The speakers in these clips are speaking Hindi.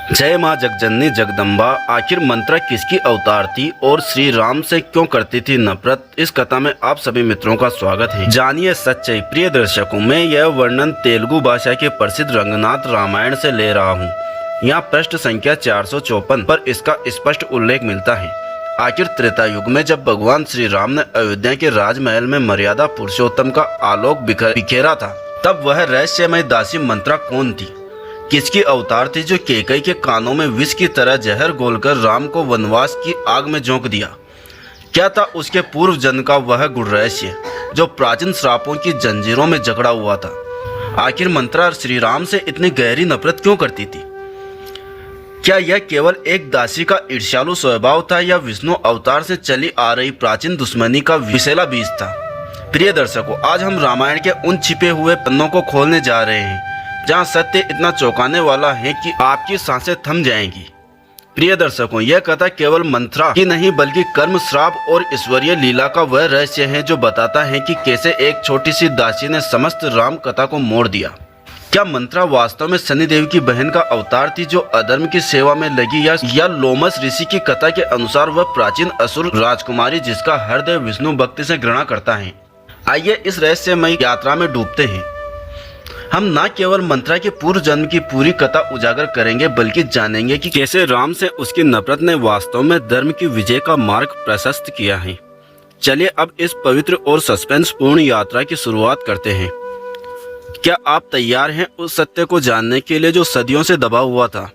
जय माँ जगजननी जगदम्बा। आखिर मंत्रा किसकी अवतार थी और श्री राम से क्यों करती थी नफरत? इस कथा में आप सभी मित्रों का स्वागत है। जानिए सच्चाई। प्रिय दर्शकों, मैं यह वर्णन तेलुगु भाषा के प्रसिद्ध रंगनाथ रामायण से ले रहा हूँ। यहाँ पृष्ठ संख्या 454 पर इसका स्पष्ट उल्लेख मिलता है। आखिर त्रेता युग में जब भगवान श्री राम ने अयोध्या के राजमहल में मर्यादा पुरुषोत्तम का आलोक बिखेरा था, तब वह रहस्यमय दासी मंत्रा कौन थी? किसकी अवतार थी जो कैकेयी के कानों में विष की तरह जहर घोलकर राम को वनवास की आग में झोंक दिया? क्या था उसके पूर्व जन्म का वह गूढ़ रहस्य जो प्राचीन श्रापों की जंजीरों में जकड़ा हुआ था? आखिर मंत्रा श्री राम से इतनी गहरी नफरत क्यों करती थी? क्या यह केवल एक दासी का ईर्ष्यालु स्वभाव था या विष्णु अवतार से चली आ रही प्राचीन दुश्मनी का विषैला बीज था? प्रिय दर्शकों, आज हम रामायण के उन छिपे हुए पन्नों को खोलने जा रहे हैं जहाँ सत्य इतना चौंकाने वाला है कि आपकी सांसें थम जाएंगी। प्रिय दर्शकों, यह कथा केवल मंत्रा की नहीं बल्कि कर्म, श्राप और ईश्वरीय लीला का वह रहस्य है जो बताता है कि कैसे एक छोटी सी दासी ने समस्त राम कथा को मोड़ दिया। क्या मंत्रा वास्तव में शनिदेव की बहन का अवतार थी जो अधर्म की सेवा में लगी, या लोमस ऋषि की कथा के अनुसार वह प्राचीन असुर राजकुमारी जिसका हृदय विष्णु भक्ति से घृणा करता है? आइए इस रहस्यमयी यात्रा में डूबते हैं। हम न केवल मंत्रा के पूर्व जन्म की पूरी कथा उजागर करेंगे बल्कि जानेंगे कि कैसे राम से उसकी नफरत ने वास्तव में धर्म की विजय का मार्ग प्रशस्त किया है। चलिए अब इस पवित्र और सस्पेंस पूर्ण यात्रा की शुरुआत करते हैं। क्या आप तैयार हैं उस सत्य को जानने के लिए जो सदियों से दबा हुआ था?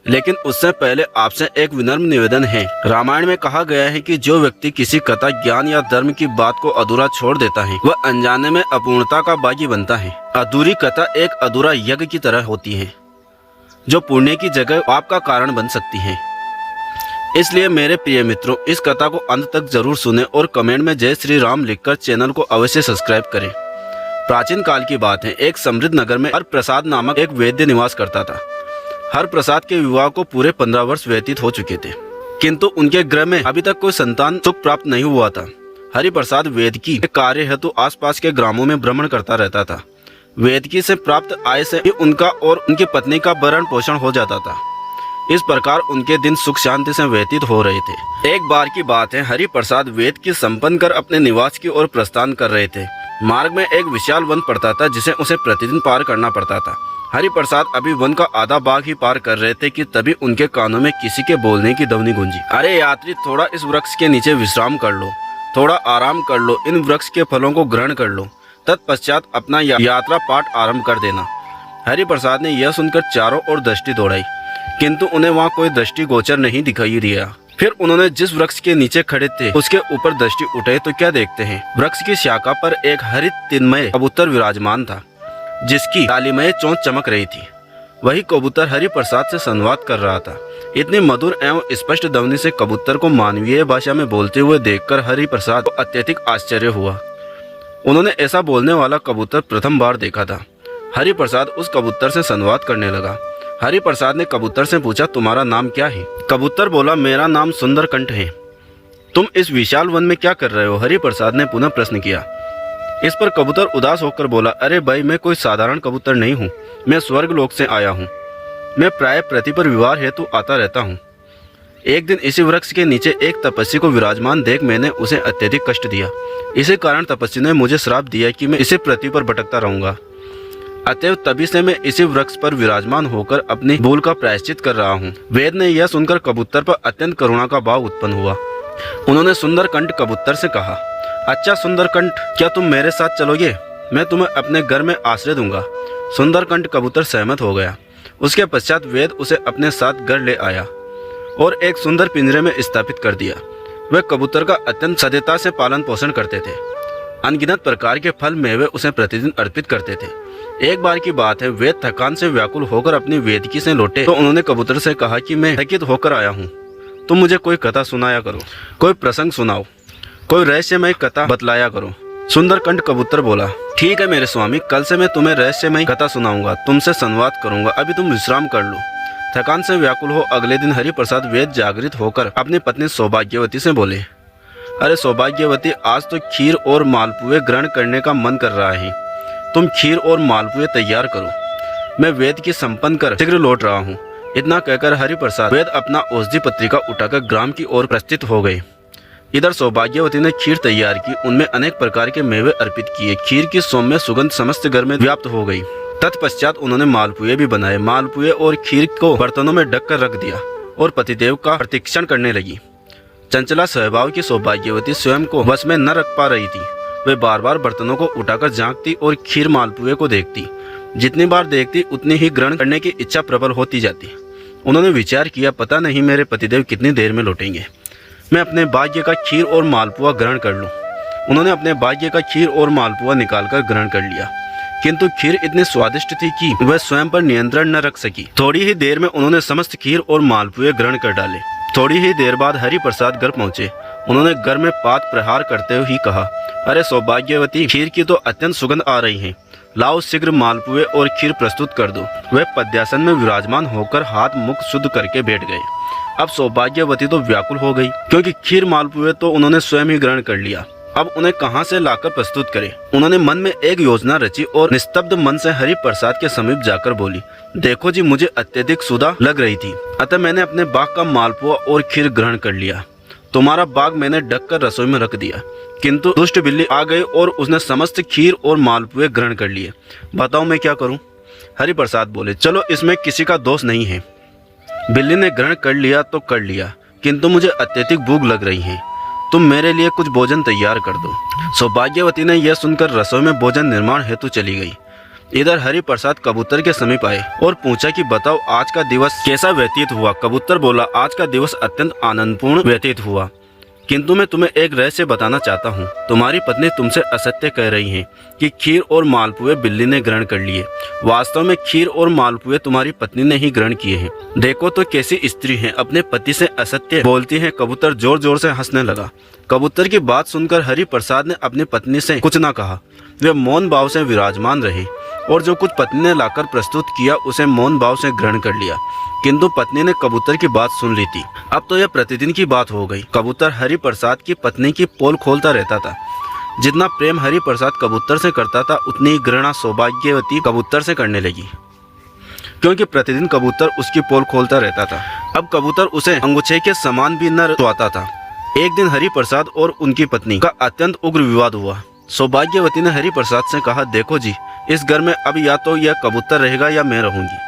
लेकिन उससे पहले आपसे एक विनम्र निवेदन है। रामायण में कहा गया है कि जो व्यक्ति किसी कथा, ज्ञान या धर्म की बात को अधूरा छोड़ देता है वह अनजाने में अपूर्णता का बागी बनता है। अधूरी कथा एक अधूरा यज्ञ की तरह होती है जो पुण्य की जगह आपका कारण बन सकती है। इसलिए मेरे प्रिय मित्रों, इस कथा को अंत तक जरूर सुने और कमेंट में जय श्री राम लिखकर चैनल को अवश्य सब्सक्राइब करें। प्राचीन काल की बात है। एक समृद्ध नगर में हरप्रसाद नामक एक वैद्य निवास करता था। हरप्रसाद के विवाह को पूरे 15 वर्ष व्यतीत हो चुके थे, किंतु उनके गृह में अभी तक कोई संतान सुख प्राप्त नहीं हुआ था। हरिप्रसाद वेदकी के कार्य हेतु आसपास के ग्रामों में भ्रमण करता रहता था। वेदकी से प्राप्त आय से ही उनका और उनकी पत्नी का भरण पोषण हो जाता था। इस प्रकार उनके दिन सुख शांति से व्यतीत हो रहे थे। एक बार की बात है, हरिप्रसाद वेद की संपन्न कर अपने निवास की ओर प्रस्थान कर रहे थे। मार्ग में एक विशाल वन पड़ता था जिसे उसे प्रतिदिन पार करना पड़ता था। हरिप्रसाद अभी वन का आधा भाग ही पार कर रहे थे कि तभी उनके कानों में किसी के बोलने की ध्वनि गूंजी। अरे यात्री, थोड़ा इस वृक्ष के नीचे विश्राम कर लो, थोड़ा आराम कर लो, इन वृक्ष के फलों को ग्रहण कर लो, तत्पश्चात अपना यात्रा पाठ आरंभ कर देना। हरिप्रसाद ने यह सुनकर चारों ओर दृष्टि दौड़ाई, किंतु उन्हें वहाँ कोई दृष्टि गोचर नहीं दिखाई दिया। फिर उन्होंने जिस वृक्ष के नीचे खड़े थे उसके ऊपर दृष्टि उठाई तो क्या देखते हैं, वृक्ष की शाखा पर एक हरित तिनमय कबूतर विराजमान था जिसकी लालिमय चोंच चमक रही थी। वही कबूतर हरिप्रसाद से संवाद कर रहा था। इतनी मधुर एवं स्पष्ट ध्वनि से कबूतर को मानवीय भाषा में बोलते हुए देखकर हरिप्रसाद को अत्यधिक आश्चर्य हुआ। उन्होंने ऐसा बोलने वाला कबूतर प्रथम बार देखा था। हरिप्रसाद उस कबूतर से संवाद करने लगा। हरिप्रसाद ने कबूतर से पूछा, तुम्हारा नाम क्या है? कबूतर बोला, मेरा नाम सुंदरकंठ है। तुम इस विशाल वन में क्या कर रहे हो? हरिप्रसाद ने पुनः प्रश्न किया। इस पर कबूतर उदास होकर बोला, अरे भाई, मैं कोई साधारण कबूतर नहीं हूँ, मैं स्वर्ग लोक से आया हूँ। मैं प्राय पृथ्वी पर विवाह हेतु आता रहता हूँ। एक दिन इसी वृक्ष के नीचे एक तपस्वी को विराजमान देख मैंने उसे अत्यधिक कष्ट दिया। इसी कारण तपस्वी ने मुझे श्राप दिया कि मैं इसी पृथ्वी पर भटकता रहूंगा। अतएव तभी से मैं इसी वृक्ष पर विराजमान होकर अपनी भूल का प्रायश्चित कर रहा हूँ। वेद ने यह सुनकर कबूतर पर अत्यंत करुणा का भाव उत्पन्न हुआ। उन्होंने सुंदरकंठ कबूतर से कहा, अच्छा सुंदरकंठ, क्या तुम मेरे साथ चलोगे? मैं तुम्हें अपने घर में आश्रय दूंगा। सुंदरकंठ कबूतर सहमत हो गया। उसके पश्चात वेद उसे अपने साथ घर ले आया और एक सुंदर पिंजरे में स्थापित कर दिया। वे कबूतर का अत्यंत सद्यता से पालन पोषण करते थे। अनगिनत प्रकार के फल मेवे उसे प्रतिदिन अर्पित करते थे। एक बार की बात है, वेद थकान से व्याकुल होकर अपनी वेदिकी से लौटे तो उन्होंने कबूतर से कहा कि मैं थकित होकर आया हूँ, तुम मुझे कोई कथा सुनाया करो, कोई प्रसंग सुनाओ, कोई रहस्यमय कथा बतलाया करो। सुंदरकंठ कबूतर बोला, ठीक है मेरे स्वामी, कल से मैं तुम्हें रहस्यमय कथा सुनाऊंगा, तुमसे संवाद करूंगा, अभी तुम विश्राम कर लो। थकान से व्याकुल हो अगले दिन हरिप्रसाद वेद जागृत होकर अपनी पत्नी सौभाग्यवती से बोले, अरे सौभाग्यवती, आज तो खीर और मालपुए ग्रहण करने का मन कर रहा है, तुम खीर और मालपुए तैयार करो। मैं वेद की संपन्न कर शीघ्र लौट रहा हूँ। इतना कहकर हरिप्रसाद वेद अपना औषधि पत्रिका उठाकर ग्राम की ओर प्रस्थित हो गए। इधर सौभाग्यवती ने खीर तैयार की, उनमें अनेक प्रकार के मेवे अर्पित किए। खीर की सौम्य सुगंध समस्त घर में व्याप्त हो गई। तत्पश्चात उन्होंने मालपुए भी बनाए। मालपुए और खीर को बर्तनों में ढककर रख दिया और पतिदेव का प्रतीक्षण करने लगी। चंचला स्वभाव की सौभाग्यवती स्वयं को वश में न रख पा रही थी। वे बार बार बर्तनों को उठाकर झांकती और खीर मालपुए को देखती। जितनी बार देखती उतनी ही ग्रहण करने की इच्छा प्रबल होती जाती। उन्होंने विचार किया, पता नहीं मेरे पतिदेव कितनी देर में लौटेंगे, मैं अपने भाग्य का खीर और मालपुआ ग्रहण कर लूं। उन्होंने अपने भाग्य का खीर और मालपुआ निकालकर ग्रहण कर लिया, किंतु खीर इतनी स्वादिष्ट थी कि वह स्वयं पर नियंत्रण न रख सकी। थोड़ी ही देर में उन्होंने समस्त खीर और मालपुए ग्रहण कर डाले। थोड़ी ही देर बाद हरिप्रसाद घर पहुंचे। उन्होंने घर में पात प्रहार करते हुए कहा, अरे सौभाग्यवती, खीर की तो अत्यंत सुगंध आ रही है, लाओ शीघ्र मालपुए और खीर प्रस्तुत कर दो। वे पद्यासन में विराजमान होकर हाथ मुख शुद्ध करके बैठ गए। अब सौभाग्यवती तो व्याकुल हो गई, क्योंकि खीर मालपुए तो उन्होंने स्वयं ही ग्रहण कर लिया। अब उन्हें कहां से लाकर प्रस्तुत करें। उन्होंने मन में एक योजना रची और निस्तब्ध मन से हरिप्रसाद के समीप जाकर बोली, देखो जी, मुझे अत्यधिक सुधा लग रही थी, अतः मैंने अपने बाग का मालपुआ और खीर ग्रहण कर लिया। तुम्हारा बाग मैंने ढककर रसोई में रख दिया, किंतु दुष्ट बिल्ली आ गई और उसने समस्त खीर और मालपुए ग्रहण कर लिए। बताओ मैं क्या करूं? हरिप्रसाद बोले, चलो इसमें किसी का दोष नहीं है। बिल्ली ने ग्रहण कर लिया तो कर लिया, किंतु मुझे अत्यधिक भूख लग रही है, तुम मेरे लिए कुछ भोजन तैयार कर दो। सौभाग्यवती ने यह सुनकर रसोई में भोजन निर्माण हेतु चली गई। इधर हरिप्रसाद कबूतर के समीप आए और पूछा कि बताओ आज का दिवस कैसा व्यतीत हुआ। कबूतर बोला, आज का दिवस अत्यंत आनंदपूर्ण व्यतीत हुआ, किंतु मैं तुम्हें एक रहस्य बताना चाहता हूँ। तुम्हारी पत्नी तुमसे असत्य कह रही है कि खीर और मालपुए बिल्ली ने ग्रहण कर लिए। वास्तव में खीर और मालपुए तुम्हारी पत्नी ने ही ग्रहण किए हैं। देखो तो कैसी स्त्री है, अपने पति से असत्य बोलती है। कबूतर जोर जोर से हंसने लगा। कबूतर की बात सुनकर हरिप्रसाद ने अपनी पत्नी से कुछ न कहा। वे मौन भाव से विराजमान रहे और जो कुछ पत्नी ने लाकर प्रस्तुत किया उसे मौन भाव से ग्रहण कर लिया, किंतु पत्नी ने कबूतर की बात सुन ली थी। अब तो यह प्रतिदिन की बात हो गई। कबूतर हरिप्रसाद की पत्नी की पोल खोलता रहता था। जितना प्रेम हरिप्रसाद कबूतर से करता था, उतनी ही घृणा सौभाग्यवती कबूतर से करने लगी, क्योंकि प्रतिदिन कबूतर उसकी पोल खोलता रहता था। अब कबूतर उसे अंगूठे के समान भी न छुआता था। एक दिन हरिप्रसाद और उनकी पत्नी का अत्यंत उग्र विवाद हुआ। सौभाग्यवती ने हरिप्रसाद से कहा, देखो जी, इस घर में अब या तो यह कबूतर रहेगा या मैं रहूंगी।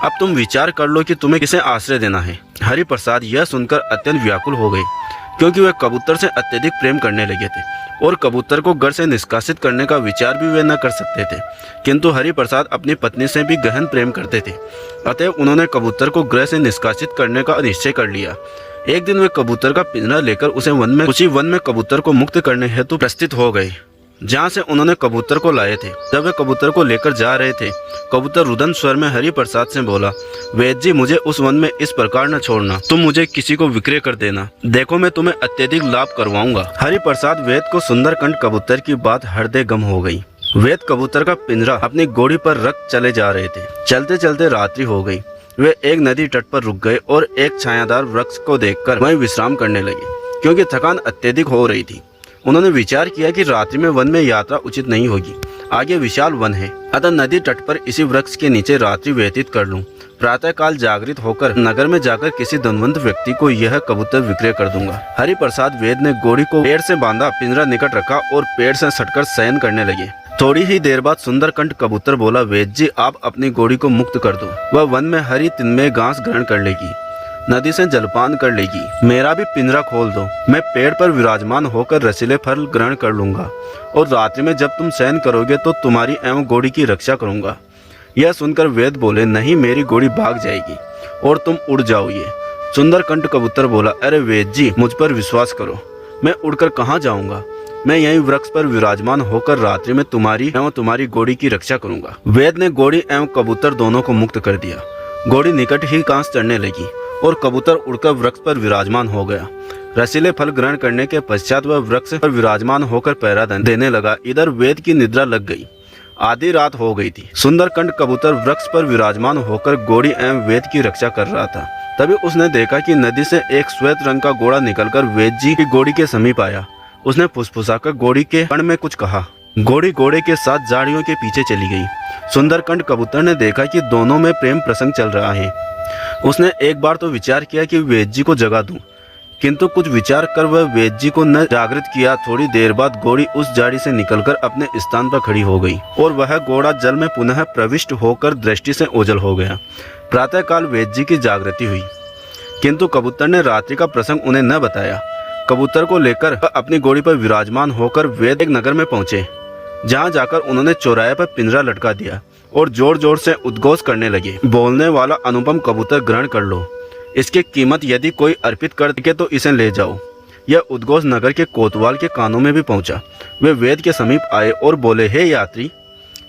अब तुम विचार कर लो कि तुम्हें किसे आश्रय देना है। हरिप्रसाद यह सुनकर अत्यंत व्याकुल हो गए, क्योंकि वे कबूतर से अत्यधिक प्रेम करने लगे थे और कबूतर को घर से निष्कासित करने का विचार भी वे न कर सकते थे। किंतु हरिप्रसाद अपनी पत्नी से भी गहन प्रेम करते थे, अतः उन्होंने कबूतर को घर से निष्कासित करने का निश्चय कर लिया। एक दिन वे कबूतर का पिंजरा लेकर उसी वन में कबूतर को मुक्त करने हेतु प्रस्थित हो गए, जहाँ से उन्होंने कबूतर को लाए थे। जब वे कबूतर को लेकर जा रहे थे, कबूतर रुदन स्वर में हरिप्रसाद से बोला, वैद्य जी, मुझे उस वन में इस प्रकार न छोड़ना, तुम मुझे किसी को विक्रय कर देना। देखो मैं तुम्हें अत्यधिक लाभ करवाऊंगा। हरिप्रसाद वेद को सुंदरकंठ कबूतर की बात हृदय गम हो गई। वेद कबूतर का पिंजरा अपनी घोड़ी पर रख चले जा रहे थे। चलते चलते रात्रि हो गई। वे एक नदी तट पर रुक गए और एक छायादार वृक्ष को देखकर वहीं विश्राम करने लगे, क्योंकि थकान अत्यधिक हो रही थी। उन्होंने विचार किया कि रात्रि में वन में यात्रा उचित नहीं होगी, आगे विशाल वन है, अतः नदी तट पर इसी वृक्ष के नीचे रात्रि व्यतीत कर लूं। प्रातः काल जागृत होकर नगर में जाकर किसी धनवंत व्यक्ति को यह कबूतर विक्रय कर दूंगा। हरिप्रसाद वेद ने घोड़ी को पेड़ से बांधा, पिंजरा निकट रखा और पेड़ से सटकर शयन करने लगे। थोड़ी ही देर बाद सुंदरकंठ कबूतर बोला, वैद्य जी, आप अपनी घोड़ी को मुक्त कर दो। वह वन में हरी तिनमय घास ग्रहण कर लेगी, नदी से जलपान कर लेगी। मेरा भी पिंजरा खोल दो, मैं पेड़ पर विराजमान होकर रसीले फल ग्रहण कर लूंगा और रात्रि में जब तुम शयन करोगे तो तुम्हारी एवं घोड़ी की रक्षा करूंगा। यह सुनकर वेद बोले, नहीं, मेरी घोड़ी भाग जाएगी और तुम उड़ जाओगे। सुंदरकंठ कबूतर बोला, अरे वेद जी, मुझ पर विश्वास करो, मैं उड़कर कहाँ जाऊंगा, मैं यहीं वृक्ष पर विराजमान होकर रात्रि में तुम्हारी एवं तुम्हारी घोड़ी की रक्षा करूंगा। वेद ने घोड़ी एवं कबूतर दोनों को मुक्त कर दिया। घोड़ी निकट ही घास चढ़ने लगी और कबूतर उड़कर वृक्ष पर विराजमान हो गया। रसीले फल ग्रहण करने के पश्चात वह वृक्ष पर विराजमान होकर पहरा देने लगा। इधर वेद की निद्रा लग गई। आधी रात हो गई थी। सुंदरकंठ कबूतर वृक्ष पर विराजमान होकर घोड़ी एवं वेद की रक्षा कर रहा था। तभी उसने देखा कि नदी से एक श्वेत रंग का घोड़ा निकलकर वेद जी की घोड़ी के समीप आया। उसने फुसफुसाकर घोड़ी के कण में कुछ कहा। घोड़ी घोड़े के साथ झाड़ियों के पीछे चली गई। सुंदरकांड कबूतर ने देखा कि दोनों में प्रेम प्रसंग चल रहा है। उसने एक बार तो विचार किया कि वेद जी को जगा दूं, किंतु कुछ विचार कर वह वेद जी को न जागृत किया। थोड़ी देर बाद घोड़ी उस झाड़ी से निकलकर अपने स्थान पर खड़ी हो गई और वह घोड़ा जल में पुनः प्रविष्ट होकर दृष्टि से ओझल हो गया। प्रातःकाल वेद जी की जागृति हुई, किंतु कबूतर ने रात्रि का प्रसंग उन्हें न बताया। कबूतर को लेकर अपनी घोड़ी पर विराजमान होकर वेद एक नगर में पहुंचे, जहां जाकर उन्होंने चौराहे पर पिंजरा लटका दिया और जोर जोर से उद्घोष करने लगे। बोलने वाला अनुपम कबूतर ग्रहण कर लो, इसकी कीमत यदि कोई अर्पित कर सके तो इसे ले जाओ। यह उद्घोष नगर के कोतवाल के कानों में भी पहुंचा। वे वेद के समीप आए और बोले, हे यात्री,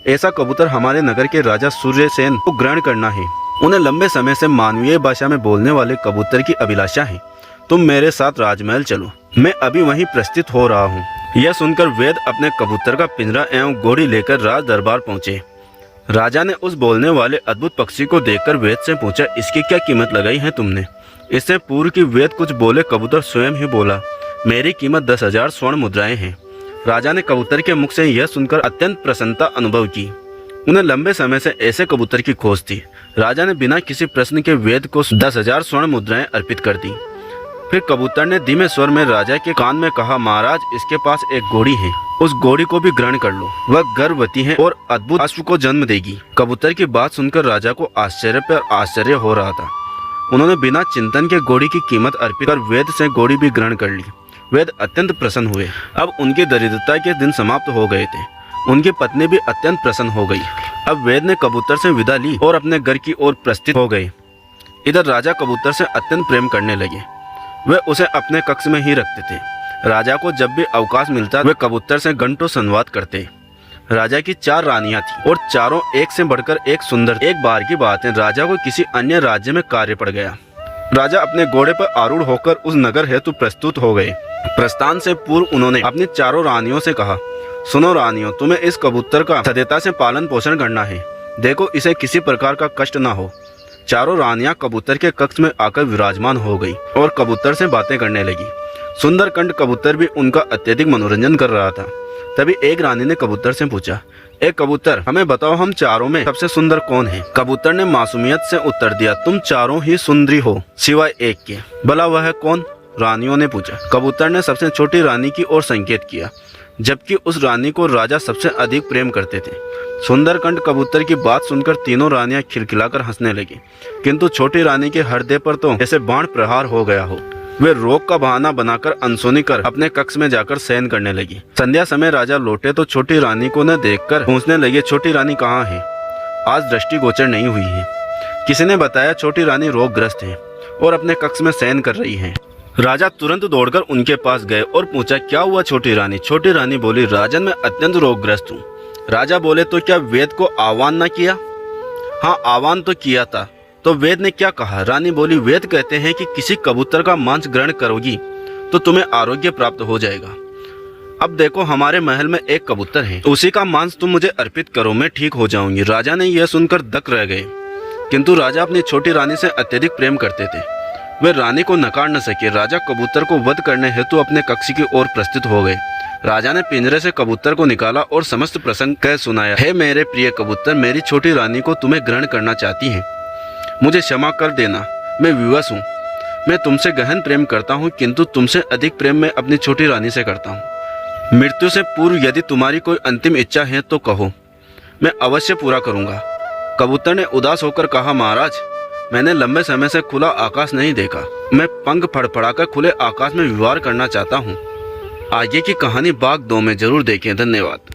ऐसा कबूतर हमारे नगर के राजा सूर्यसेन को ग्रहण करना है। उन्हें लंबे समय से मानवीय भाषा में बोलने वाले कबूतर की अभिलाषा है। तुम मेरे साथ राजमहल चलो, मैं अभी वहीं प्रस्थित हो रहा हूँ। यह सुनकर वेद अपने कबूतर का पिंजरा एवं घोड़ी लेकर राज दरबार पहुंचे। राजा ने उस बोलने वाले अद्भुत पक्षी को देखकर वेद से पूछा, इसकी क्या कीमत लगाई है तुमने? इससे पूर्व कि वेद कुछ बोले, कबूतर स्वयं ही बोला, मेरी कीमत 10,000 स्वर्ण मुद्राएं हैं। राजा ने कबूतर के मुख से यह सुनकर अत्यंत प्रसन्नता अनुभव की। उन्हें लंबे समय से ऐसे कबूतर की खोज थी। राजा ने बिना किसी प्रश्न के वेद को 10,000 स्वर्ण मुद्राएं अर्पित कर दी। फिर कबूतर ने धीमे स्वर में राजा के कान में कहा, महाराज, इसके पास एक घोड़ी है, उस घोड़ी को भी ग्रहण कर लो। वह गर्भवती है और अद्भुत अश्व को जन्म देगी। कबूतर की बात सुनकर राजा को आश्चर्य पर आश्चर्य हो रहा था। उन्होंने बिना चिंतन के घोड़ी की कीमत अर्पित कर वेद से घोड़ी भी ग्रहण कर ली। वेद अत्यंत प्रसन्न हुए। अब उनकी दरिद्रता के दिन समाप्त हो गए थे। उनकी पत्नी भी अत्यंत प्रसन्न हो गई। अब वेद ने कबूतर से विदा ली और अपने घर की ओर प्रस्थित हो गए। इधर राजा कबूतर से अत्यंत प्रेम करने लगे। वे उसे अपने कक्ष में ही रखते थे। राजा को जब भी अवकाश मिलता वे कबूतर से घंटों संवाद करते। राजा की 4 रानियां थीं और चारों एक से बढ़कर एक सुंदर। एक बार की बात है, राजा को किसी अन्य राज्य में कार्य पड़ गया। राजा अपने घोड़े पर आरूढ़ होकर उस नगर हेतु प्रस्तुत हो गए। प्रस्थान से पूर्व उन्होंने अपनी चारों रानियों से कहा, सुनो रानियों, तुम्हें इस कबूतर का सत्यता से पालन पोषण करना है। देखो, इसे किसी प्रकार का कष्ट न हो। चारों रानियां कबूतर के कक्ष में आकर विराजमान हो गई और कबूतर से बातें करने लगी। सुंदरकांड कबूतर भी उनका अत्यधिक मनोरंजन कर रहा था। तभी एक रानी ने कबूतर से पूछा, एक कबूतर, हमें बताओ, हम चारों में सबसे सुंदर कौन है? कबूतर ने मासूमियत से उत्तर दिया, तुम चारों ही सुंदरी हो सिवाय एक के। भला वह कौन? रानियों ने पूछा। कबूतर ने सबसे छोटी रानी की ओर संकेत किया, जबकि उस रानी को राजा सबसे अधिक प्रेम करते थे। सुंदरकांड कबूतर की बात सुनकर तीनों रानियां खिलखिलाकर हंसने लगी, किंतु छोटी रानी के हृदय पर तो जैसे बाण प्रहार हो गया हो। वे रोग का बहाना बनाकर अनसुनी कर अपने कक्ष में जाकर शयन करने लगी। संध्या समय राजा लौटे तो छोटी रानी को न देखकर पूछने लगे, छोटी रानी कहाँ है? आज दृष्टि गोचर नहीं हुई है। किसी ने बताया छोटी रानी रोगग्रस्त है और अपने कक्ष में शयन कर रही है। राजा तुरंत दौड़कर उनके पास गए और पूछा, क्या हुआ छोटी रानी? छोटी रानी बोली, राजन, मैं अत्यंत रोगग्रस्त हूँ। राजा बोले, तो क्या वेद को आह्वान न किया? हाँ, आह्वान तो किया था। तो वेद ने क्या कहा? रानी बोली, वेद कहते हैं कि किसी कबूतर का मांस ग्रहण करोगी तो तुम्हें आरोग्य प्राप्त हो जाएगा। अब देखो, हमारे महल में एक कबूतर है, उसी का मांस तुम मुझे अर्पित करो, मैं ठीक हो जाऊंगी। राजा ने यह सुनकर दक रह गए, किंतु राजा अपनी छोटी रानी से अत्यधिक प्रेम करते थे। वे रानी को नकार न सके। राजा कबूतर को वध करने हेतु अपने कक्ष की ओर प्रस्थित हो गए। राजा ने पिंजरे से कबूतर को निकाला और समस्त प्रसंग कह सुनाया। हे मेरे प्रिय कबूतर, मेरी छोटी रानी को तुम्हें ग्रहण करना चाहती है, मुझे क्षमा कर देना, मैं विवश हूँ। मैं तुमसे गहन प्रेम करता हूँ, किंतु तुमसे अधिक प्रेम मैं अपनी छोटी रानी से करता हूँ। मृत्यु से पूर्व यदि तुम्हारी कोई अंतिम इच्छा है तो कहो, मैं अवश्य पूरा करूँगा। कबूतर ने उदास होकर कहा, महाराज, मैंने लंबे समय से खुला आकाश नहीं देखा। मैं पंख फड़फड़ाकर खुले आकाश में विहार करना चाहता हूँ। आगे की कहानी भाग 2 में जरूर देखें। धन्यवाद।